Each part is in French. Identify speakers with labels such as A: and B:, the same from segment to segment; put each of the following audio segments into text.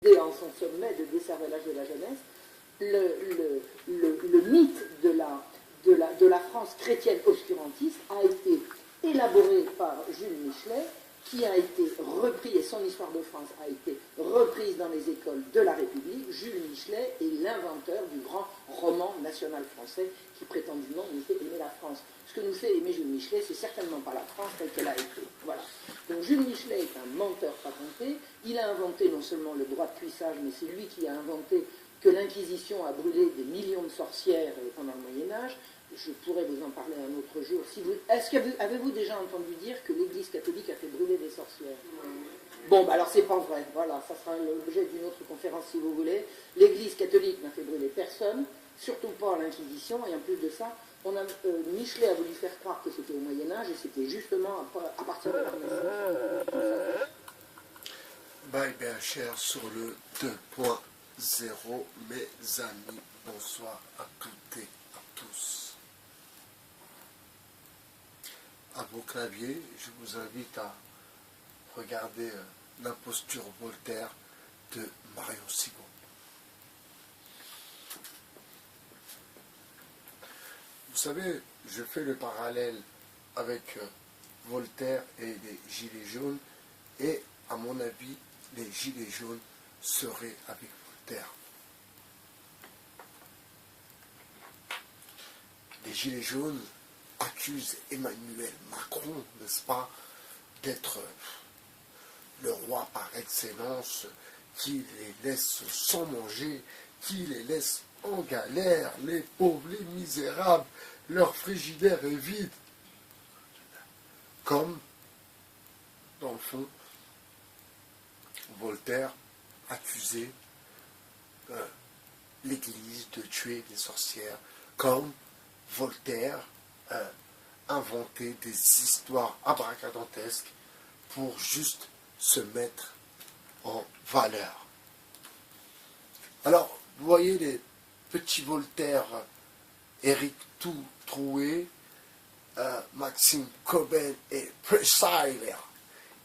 A: en son sommet de Décervelage de la jeunesse, le mythe de la France chrétienne obscurantiste a été élaboré par Jules Michelet, qui a été repris, et son histoire de France a été reprise dans les écoles de la République. Jules Michelet est l'inventeur du grand roman national français qui prétendument nous fait aimer la France. Ce que nous fait aimer Jules Michelet, c'est certainement pas la France telle qu'elle a été. Voilà. Donc Jules Michelet est un menteur patenté. Il a inventé non seulement le droit de cuissage, mais c'est lui qui a inventé que l'Inquisition a brûlé des millions de sorcières pendant le Moyen-Âge. Je pourrais vous en parler un autre jour. Avez-vous déjà entendu dire que l'Église catholique a fait brûler des sorcières? Bon, bah alors c'est pas vrai. Voilà, ça sera l'objet d'une autre conférence si vous voulez. L'Église catholique n'a fait brûler personne, surtout pas l'Inquisition, et en plus de ça, Michelet a voulu faire croire que c'était au Moyen-Âge, et c'était justement à partir de la Renaissance.
B: Bye bien cher sur le 2.0, mes amis, bonsoir à toutes et à tous. À vos claviers, je vous invite à regarder l'imposture Voltaire de Marion Sigaud. Vous savez, je fais le parallèle avec Voltaire et les Gilets jaunes, et à mon avis, les Gilets jaunes seraient avec Voltaire. Les Gilets jaunes accusent Emmanuel Macron, n'est-ce pas, d'être le roi par excellence, qui les laisse sans manger, qui les laisse en galère, les pauvres, les misérables, leur frigidaire est vide. Comme, dans le fond, Voltaire accusait l'Église de tuer des sorcières, comme Voltaire inventait des histoires abracadabrantesques pour juste se mettre en valeur. Alors, vous voyez les petits Voltaire, Éric Troué, Maxime Coben et Precyler,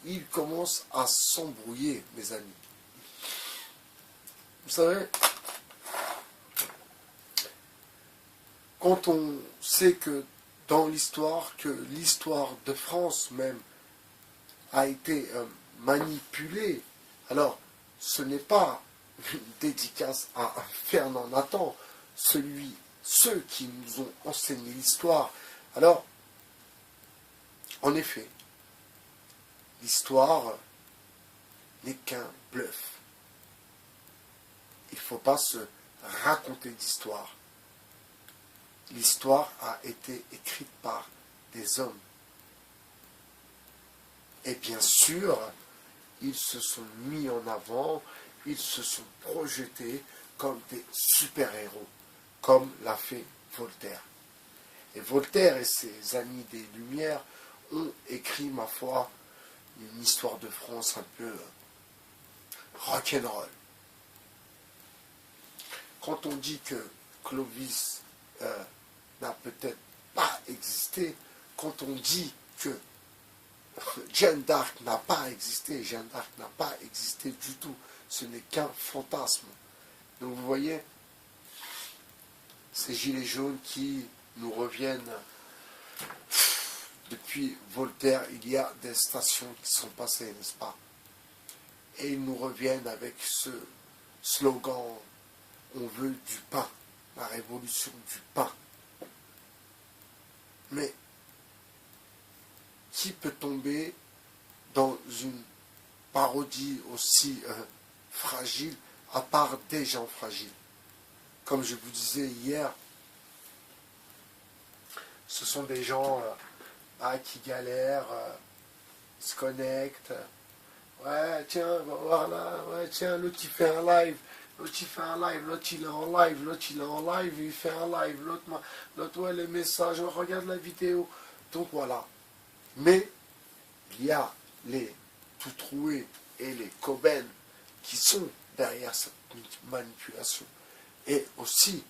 B: ils commencent à s'embrouiller, mes amis. Vous savez, quand on sait que dans l'histoire, que l'histoire de France même a été manipulée, alors ce n'est pas une dédicace à Fernand Nathan, ceux qui nous ont enseigné l'histoire. Alors, en effet, l'histoire n'est qu'un bluff. Il ne faut pas se raconter d'histoire. L'histoire a été écrite par des hommes. Et bien sûr, ils se sont mis en avant, ils se sont projetés comme des super-héros, comme l'a fait Voltaire. Et Voltaire et ses amis des Lumières ont écrit, ma foi, une histoire de France un peu rock'n'roll. Quand on dit que Clovis n'a peut-être pas existé, quand on dit que Jeanne d'Arc n'a pas existé, Jeanne d'Arc n'a pas existé du tout, ce n'est qu'un fantasme. Donc vous voyez, ces gilets jaunes qui nous reviennent depuis Voltaire, il y a des stations qui sont passées, n'est-ce pas? Et ils nous reviennent avec ce slogan, on veut du pain, la révolution du pain. Mais qui peut tomber dans une parodie aussi fragile, à part des gens fragiles? Comme je vous disais hier, ce sont des gens qui galèrent, se connectent. Ouais, tiens, voilà, ouais, tiens, l'autre il fait un live, l'autre il fait un live, l'autre il est en live, l'autre il est en live, il fait un live, l'autre ouais, les messages, regarde la vidéo. Donc voilà. Mais il y a les tout troués et les Coben qui sont derrière cette manipulation. Et aussi,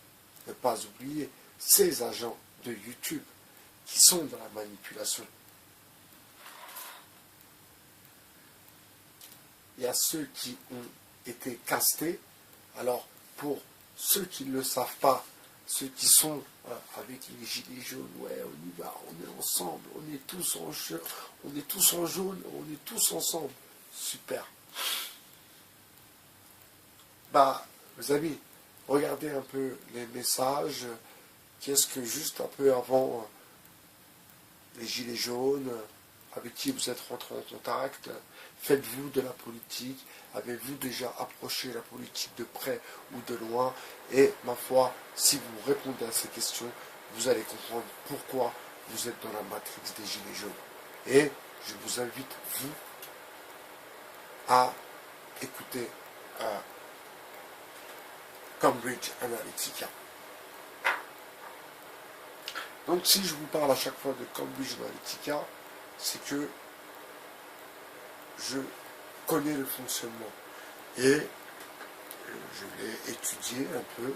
B: ne pas oublier, ces agents de YouTube qui sont dans la manipulation. Il y a ceux qui ont été castés. Alors, pour ceux qui ne le savent pas, ceux qui sont avec les gilets jaunes, ouais, on y va, on est ensemble, on est tous en jaune, on est tous ensemble. Super. Bah, mes amis, regardez un peu les messages. Qu'est-ce que juste un peu avant les gilets jaunes, avec qui vous êtes rentrés en contact, faites-vous de la politique, avez-vous déjà approché la politique de près ou de loin, et ma foi, si vous répondez à ces questions, vous allez comprendre pourquoi vous êtes dans la matrix des gilets jaunes. Et je vous invite, vous, à écouter Cambridge Analytica. Donc si je vous parle à chaque fois de Cambridge Analytica, c'est que je connais le fonctionnement et je l'ai étudié un peu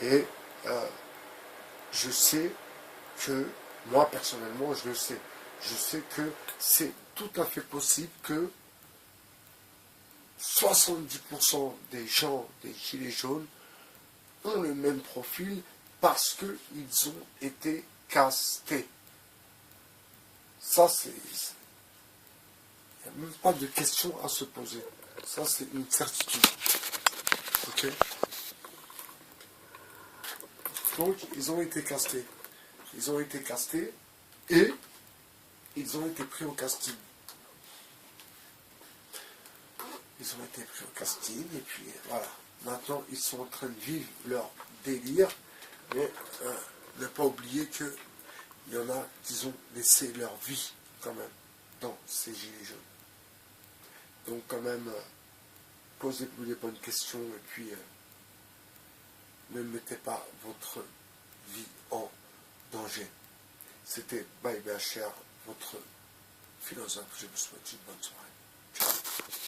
B: et je sais que, moi personnellement je le sais, je sais que c'est tout à fait possible que 70% des gens des gilets jaunes ont le même profil parce qu'ils ont été castés. Ça, c'est... Il n'y a même pas de question à se poser. Ça, c'est une certitude. Ok? Donc, ils ont été castés. Ils ont été castés et ils ont été pris au casting. Ils ont été pris au casting et puis voilà. Maintenant, ils sont en train de vivre leur délire. Mais ne pas oublier qu'il y en a qui ont laissé leur vie quand même dans ces gilets jaunes. Donc quand même, posez-vous les bonnes questions et puis ne mettez pas votre vie en danger. C'était Bye BHR, votre philosophe. Je vous souhaite une bonne soirée.